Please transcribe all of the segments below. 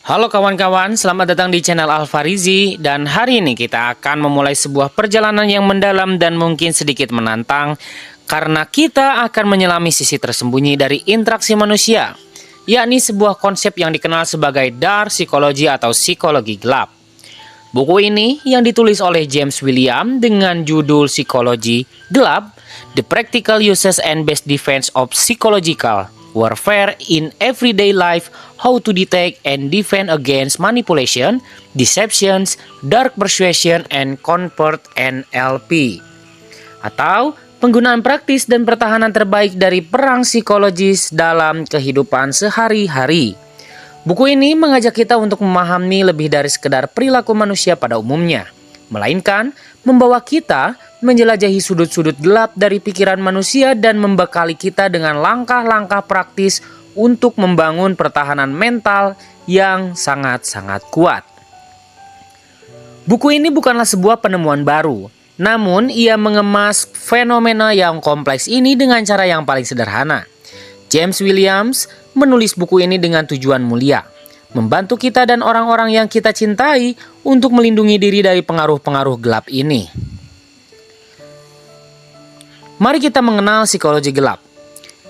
Halo kawan-kawan, selamat datang di channel Alfarizi. Dan hari ini kita akan memulai sebuah perjalanan yang mendalam dan mungkin sedikit menantang, karena kita akan menyelami sisi tersembunyi dari interaksi manusia, yakni sebuah konsep yang dikenal sebagai dark psychology atau psikologi gelap. Buku ini yang ditulis oleh James William dengan judul Psikologi Gelap, The Practical Uses and Best Defense of Psychological Warfare in Everyday Life, How to Detect and Defend Against Manipulation, Deceptions, Dark Persuasion, and Convert NLP. Atau penggunaan praktis dan pertahanan terbaik dari perang psikologis dalam kehidupan sehari-hari. Buku ini mengajak kita untuk memahami lebih dari sekedar perilaku manusia pada umumnya, melainkan membawa kita menjelajahi sudut-sudut gelap dari pikiran manusia dan membekali kita dengan langkah-langkah praktis untuk membangun pertahanan mental yang sangat-sangat kuat. Buku ini bukanlah sebuah penemuan baru, namun ia mengemas fenomena yang kompleks ini dengan cara yang paling sederhana. James Williams menulis buku ini dengan tujuan mulia, membantu kita dan orang-orang yang kita cintai untuk melindungi diri dari pengaruh-pengaruh gelap ini. Mari kita mengenal psikologi gelap.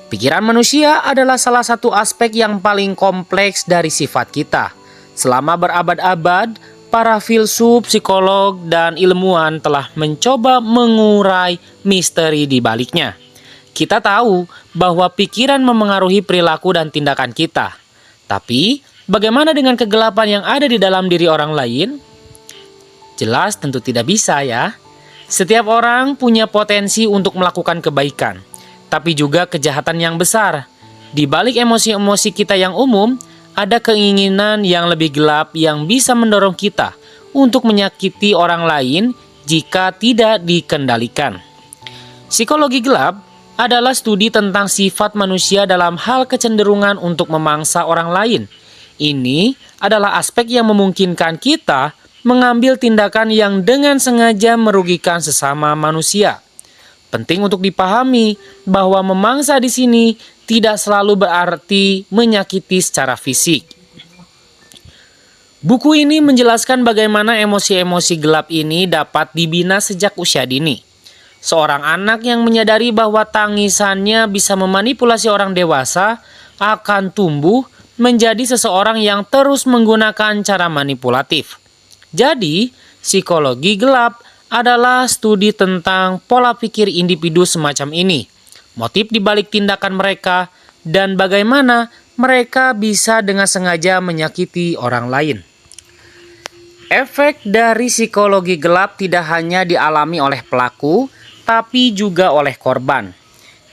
Pikiran manusia adalah salah satu aspek yang paling kompleks dari sifat kita. Selama berabad-abad, para filsuf, psikolog, dan ilmuwan telah mencoba mengurai misteri di baliknya. Kita tahu bahwa pikiran memengaruhi perilaku dan tindakan kita. Tapi, bagaimana dengan kegelapan yang ada di dalam diri orang lain? Jelas tentu tidak bisa ya. Setiap orang punya potensi untuk melakukan kebaikan, tapi juga kejahatan yang besar. Di balik emosi-emosi kita yang umum, ada keinginan yang lebih gelap yang bisa mendorong kita untuk menyakiti orang lain jika tidak dikendalikan. Psikologi gelap adalah studi tentang sifat manusia dalam hal kecenderungan untuk memangsa orang lain. Ini adalah aspek yang memungkinkan kita mengambil tindakan yang dengan sengaja merugikan sesama manusia. Penting untuk dipahami bahwa memangsa di sini tidak selalu berarti menyakiti secara fisik. Buku ini menjelaskan bagaimana emosi-emosi gelap ini dapat dibina sejak usia dini. Seorang anak yang menyadari bahwa tangisannya bisa memanipulasi orang dewasa akan tumbuh menjadi seseorang yang terus menggunakan cara manipulatif. Jadi, psikologi gelap adalah studi tentang pola pikir individu semacam ini, motif di balik tindakan mereka, dan bagaimana mereka bisa dengan sengaja menyakiti orang lain. Efek dari psikologi gelap tidak hanya dialami oleh pelaku, tapi juga oleh korban.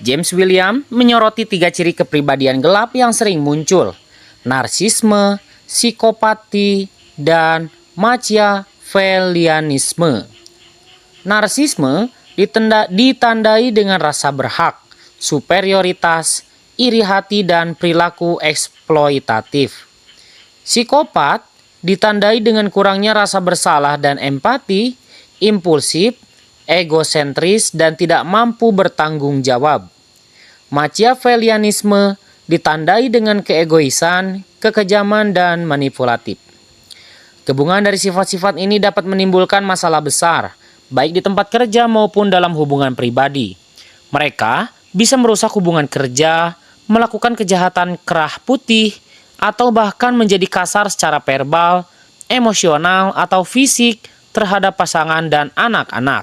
James William menyoroti 3 ciri kepribadian gelap yang sering muncul: narsisme, psikopati, dan machiavellianisme. Narsisme ditandai dengan rasa berhak, superioritas, iri hati, dan perilaku eksploitatif. Psikopat ditandai dengan kurangnya rasa bersalah dan empati, impulsif, egosentris, dan tidak mampu bertanggung jawab. Machiavellianisme ditandai dengan keegoisan, kekejaman, dan manipulatif. Gabungan dari sifat-sifat ini dapat menimbulkan masalah besar, baik di tempat kerja maupun dalam hubungan pribadi. Mereka bisa merusak hubungan kerja, melakukan kejahatan kerah putih, atau bahkan menjadi kasar secara verbal, emosional, atau fisik terhadap pasangan dan anak-anak.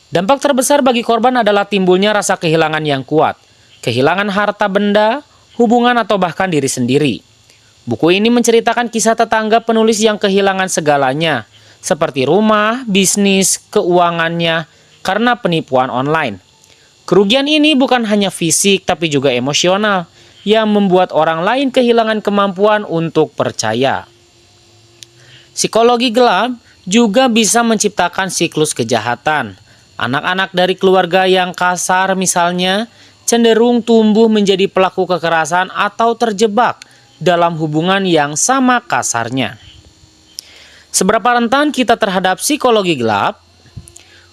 Dampak terbesar bagi korban adalah timbulnya rasa kehilangan yang kuat, kehilangan harta benda, hubungan, atau bahkan diri sendiri. Buku ini menceritakan kisah tetangga penulis yang kehilangan segalanya, seperti rumah, bisnis, keuangannya, karena penipuan online. Kerugian ini bukan hanya fisik, tapi juga emosional, yang membuat orang lain kehilangan kemampuan untuk percaya. Psikologi gelap juga bisa menciptakan siklus kejahatan. Anak-anak dari keluarga yang kasar misalnya cenderung tumbuh menjadi pelaku kekerasan atau terjebak dalam hubungan yang sama kasarnya. Seberapa rentan kita terhadap psikologi gelap?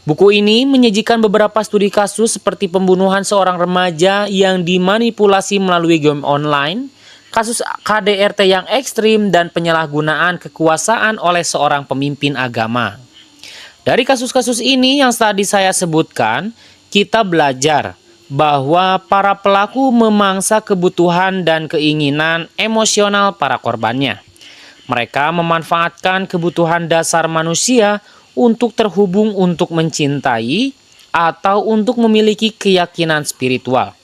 Buku ini menyajikan beberapa studi kasus seperti pembunuhan seorang remaja yang dimanipulasi melalui game online, kasus KDRT yang ekstrim, dan penyalahgunaan kekuasaan oleh seorang pemimpin agama. Dari kasus-kasus ini yang tadi saya sebutkan, kita belajar bahwa para pelaku memangsa kebutuhan dan keinginan emosional para korbannya. Mereka memanfaatkan kebutuhan dasar manusia untuk terhubung, untuk mencintai, atau untuk memiliki keyakinan spiritual.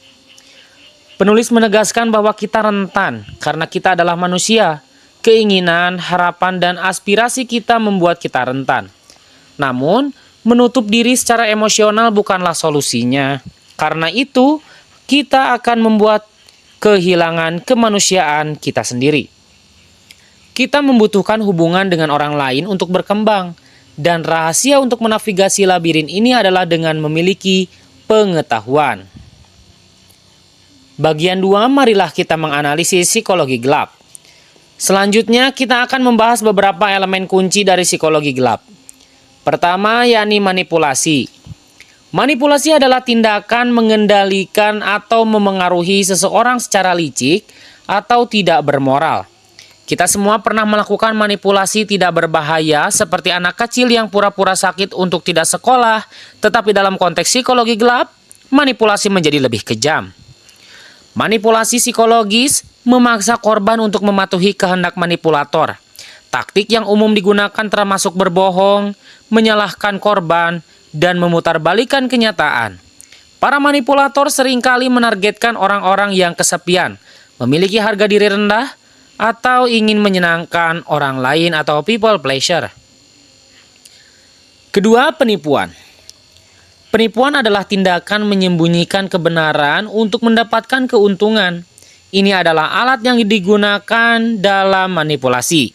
Penulis menegaskan bahwa kita rentan karena kita adalah manusia. Keinginan, harapan, dan aspirasi kita membuat kita rentan. Namun, menutup diri secara emosional bukanlah solusinya. Karena itu, kita akan membuat kehilangan kemanusiaan kita sendiri. Kita membutuhkan hubungan dengan orang lain untuk berkembang. Dan rahasia untuk menavigasi labirin ini adalah dengan memiliki pengetahuan. Bagian 2, marilah kita menganalisis psikologi gelap. Selanjutnya, kita akan membahas beberapa elemen kunci dari psikologi gelap. Pertama, yakni manipulasi. Manipulasi adalah tindakan mengendalikan atau memengaruhi seseorang secara licik atau tidak bermoral. Kita semua pernah melakukan manipulasi tidak berbahaya seperti anak kecil yang pura-pura sakit untuk tidak sekolah, tetapi dalam konteks psikologi gelap, manipulasi menjadi lebih kejam. Manipulasi psikologis memaksa korban untuk mematuhi kehendak manipulator. Taktik yang umum digunakan termasuk berbohong, menyalahkan korban, dan memutarbalikkan kenyataan. Para manipulator seringkali menargetkan orang-orang yang kesepian, memiliki harga diri rendah, atau ingin menyenangkan orang lain atau people pleasure. Kedua, penipuan. Penipuan adalah tindakan menyembunyikan kebenaran untuk mendapatkan keuntungan. Ini adalah alat yang digunakan dalam manipulasi.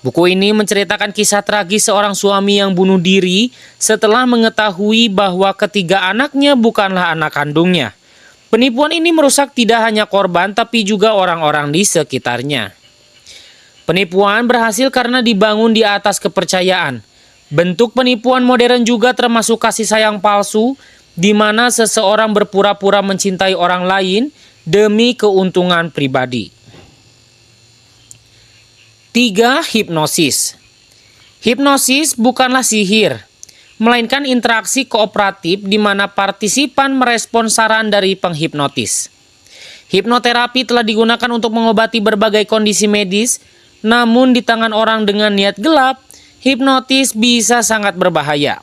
Buku ini menceritakan kisah tragis seorang suami yang bunuh diri setelah mengetahui bahwa ketiga anaknya bukanlah anak kandungnya. Penipuan ini merusak tidak hanya korban tapi juga orang-orang di sekitarnya. Penipuan berhasil karena dibangun di atas kepercayaan. Bentuk penipuan modern juga termasuk kasih sayang palsu, di mana seseorang berpura-pura mencintai orang lain demi keuntungan pribadi. 3. Hipnosis. Hipnosis bukanlah sihir, melainkan interaksi kooperatif di mana partisipan merespon saran dari penghipnotis. Hipnoterapi telah digunakan untuk mengobati berbagai kondisi medis, namun di tangan orang dengan niat gelap, hipnotis bisa sangat berbahaya.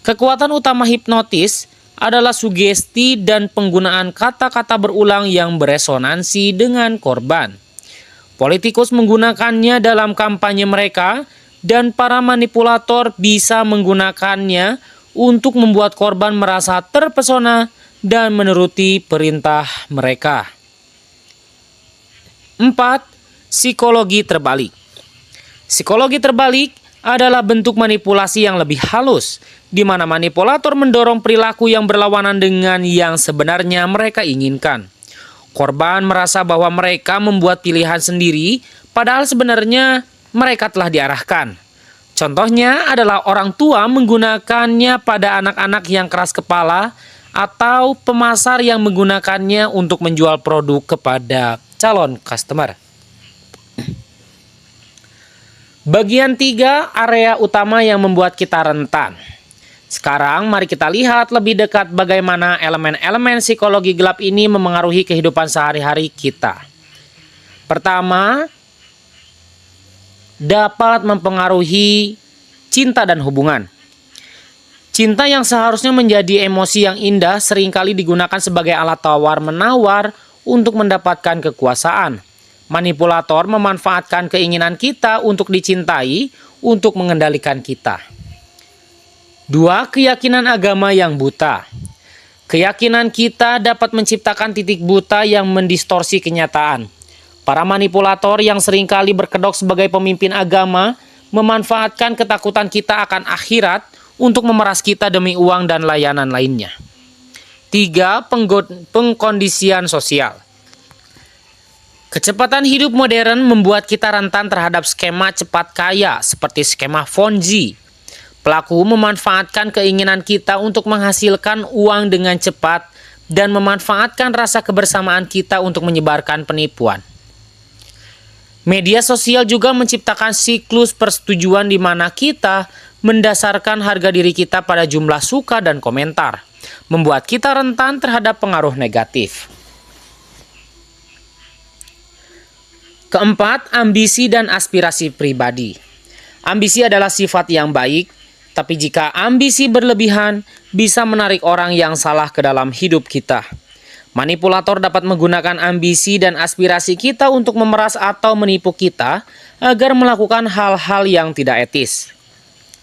Kekuatan utama hipnotis adalah sugesti dan penggunaan kata-kata berulang yang beresonansi dengan korban. Politikus menggunakannya dalam kampanye mereka, dan para manipulator bisa menggunakannya untuk membuat korban merasa terpesona dan menuruti perintah mereka. 4. Psikologi terbalik. Psikologi terbalik adalah bentuk manipulasi yang lebih halus, di mana manipulator mendorong perilaku yang berlawanan dengan yang sebenarnya mereka inginkan. Korban merasa bahwa mereka membuat pilihan sendiri, padahal sebenarnya mereka telah diarahkan. Contohnya adalah orang tua menggunakannya pada anak-anak yang keras kepala, atau pemasar yang menggunakannya untuk menjual produk kepada calon customer. Bagian 3, area utama yang membuat kita rentan. Sekarang mari kita lihat lebih dekat bagaimana elemen-elemen psikologi gelap ini memengaruhi kehidupan sehari-hari kita. Pertama, dapat mempengaruhi cinta dan hubungan. Cinta yang seharusnya menjadi emosi yang indah seringkali digunakan sebagai alat tawar-menawar untuk mendapatkan kekuasaan. Manipulator memanfaatkan keinginan kita untuk dicintai untuk mengendalikan kita. 2. Keyakinan agama yang buta. Keyakinan kita dapat menciptakan titik buta yang mendistorsi kenyataan. Para manipulator yang seringkali berkedok sebagai pemimpin agama memanfaatkan ketakutan kita akan akhirat untuk memeras kita demi uang dan layanan lainnya. 3. Pengkondisian sosial. Kecepatan hidup modern membuat kita rentan terhadap skema cepat kaya seperti skema Ponzi. Pelaku memanfaatkan keinginan kita untuk menghasilkan uang dengan cepat dan memanfaatkan rasa kebersamaan kita untuk menyebarkan penipuan. Media sosial juga menciptakan siklus persetujuan di mana kita mendasarkan harga diri kita pada jumlah suka dan komentar, membuat kita rentan terhadap pengaruh negatif. Keempat, ambisi dan aspirasi pribadi. Ambisi adalah sifat yang baik, tapi jika ambisi berlebihan, bisa menarik orang yang salah ke dalam hidup kita. Manipulator dapat menggunakan ambisi dan aspirasi kita untuk memeras atau menipu kita agar melakukan hal-hal yang tidak etis.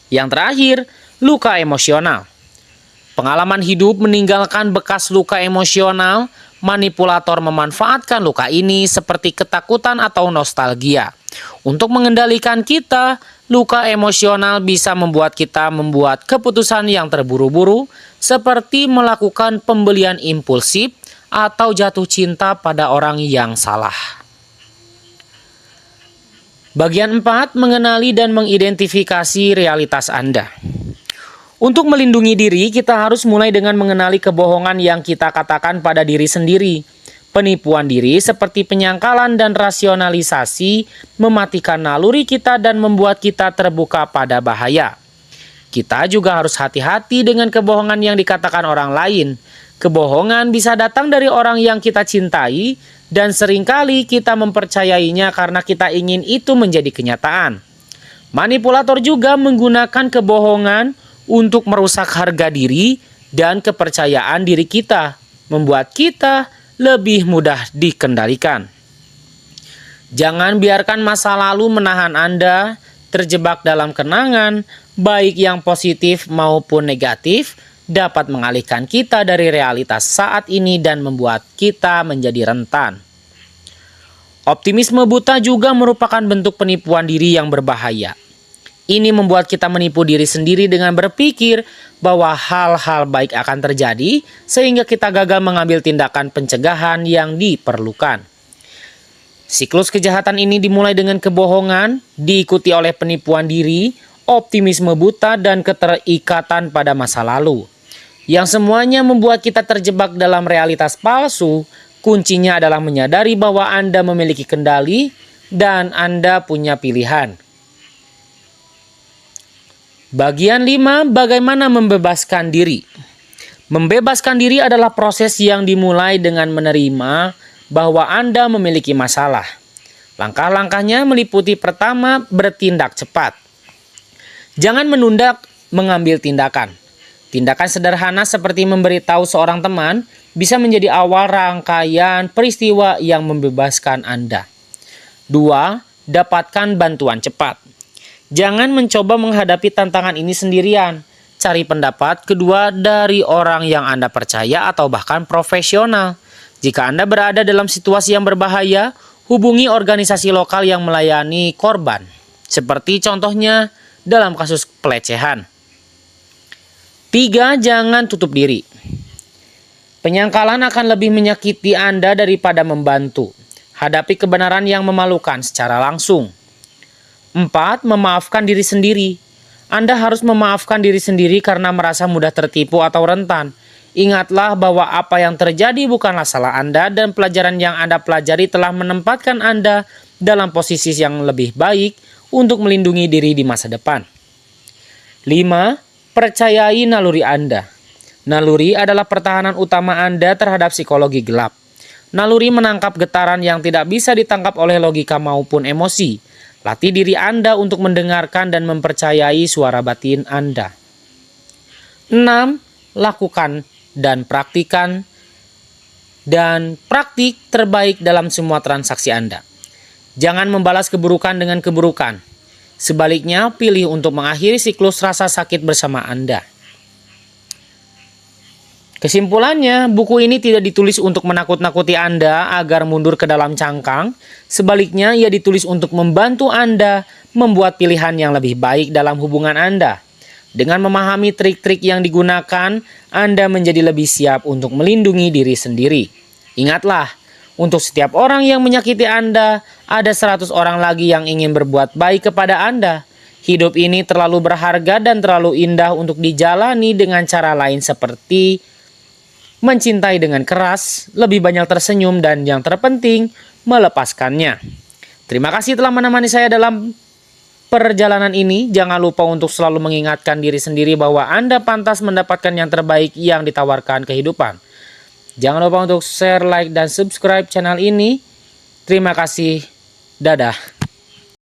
Yang terakhir, luka emosional. Pengalaman hidup meninggalkan bekas luka emosional. Manipulator memanfaatkan luka ini seperti ketakutan atau nostalgia. Untuk mengendalikan kita, luka emosional bisa membuat kita membuat keputusan yang terburu-buru, seperti melakukan pembelian impulsif atau jatuh cinta pada orang yang salah. Bagian 4, mengenali dan mengidentifikasi realitas Anda. Untuk melindungi diri, kita harus mulai dengan mengenali kebohongan yang kita katakan pada diri sendiri. Penipuan diri seperti penyangkalan dan rasionalisasi mematikan naluri kita dan membuat kita terbuka pada bahaya. Kita juga harus hati-hati dengan kebohongan yang dikatakan orang lain. Kebohongan bisa datang dari orang yang kita cintai dan seringkali kita mempercayainya karena kita ingin itu menjadi kenyataan. Manipulator juga menggunakan kebohongan untuk merusak harga diri dan kepercayaan diri kita, membuat kita lebih mudah dikendalikan. Jangan biarkan masa lalu menahan Anda terjebak dalam kenangan, baik yang positif maupun negatif, dapat mengalihkan kita dari realitas saat ini dan membuat kita menjadi rentan. Optimisme buta juga merupakan bentuk penipuan diri yang berbahaya. Ini membuat kita menipu diri sendiri dengan berpikir bahwa hal-hal baik akan terjadi sehingga kita gagal mengambil tindakan pencegahan yang diperlukan. Siklus kejahatan ini dimulai dengan kebohongan, diikuti oleh penipuan diri, optimisme buta, dan keterikatan pada masa lalu. Yang semuanya membuat kita terjebak dalam realitas palsu. Kuncinya adalah menyadari bahwa Anda memiliki kendali dan Anda punya pilihan. Bagian 5, bagaimana membebaskan diri. Membebaskan diri adalah proses yang dimulai dengan menerima bahwa Anda memiliki masalah. Langkah-langkahnya meliputi: pertama, bertindak cepat. Jangan menunda mengambil tindakan. Tindakan sederhana seperti memberitahu seorang teman bisa menjadi awal rangkaian peristiwa yang membebaskan Anda. 2. Dapatkan bantuan cepat. Jangan mencoba menghadapi tantangan ini sendirian. Cari pendapat kedua dari orang yang Anda percaya atau bahkan profesional. Jika Anda berada dalam situasi yang berbahaya, hubungi organisasi lokal yang melayani korban. Seperti contohnya dalam kasus pelecehan. 3. Jangan tutup diri. Penyangkalan akan lebih menyakiti Anda daripada membantu. Hadapi kebenaran yang memalukan secara langsung. 4. Memaafkan diri sendiri. Anda harus memaafkan diri sendiri karena merasa mudah tertipu atau rentan. Ingatlah bahwa apa yang terjadi bukanlah salah Anda dan pelajaran yang Anda pelajari telah menempatkan Anda dalam posisi yang lebih baik untuk melindungi diri di masa depan. 5. Percayai naluri Anda. Naluri adalah pertahanan utama Anda terhadap psikologi gelap. Naluri menangkap getaran yang tidak bisa ditangkap oleh logika maupun emosi. Latih diri Anda untuk mendengarkan dan mempercayai suara batin Anda. 6. Lakukan dan praktikkan dan praktik terbaik dalam semua transaksi Anda. Jangan membalas keburukan dengan keburukan. Sebaliknya, pilih untuk mengakhiri siklus rasa sakit bersama Anda. Kesimpulannya, buku ini tidak ditulis untuk menakut-nakuti Anda agar mundur ke dalam cangkang. Sebaliknya, ia ditulis untuk membantu Anda membuat pilihan yang lebih baik dalam hubungan Anda. Dengan memahami trik-trik yang digunakan, Anda menjadi lebih siap untuk melindungi diri sendiri. Ingatlah, untuk setiap orang yang menyakiti Anda, ada 100 orang lagi yang ingin berbuat baik kepada Anda. Hidup ini terlalu berharga dan terlalu indah untuk dijalani dengan cara lain seperti mencintai dengan keras, lebih banyak tersenyum, dan yang terpenting, melepaskannya. Terima kasih telah menemani saya dalam perjalanan ini. Jangan lupa untuk selalu mengingatkan diri sendiri bahwa Anda pantas mendapatkan yang terbaik yang ditawarkan kehidupan. Jangan lupa untuk share, like, dan subscribe channel ini. Terima kasih. Dadah.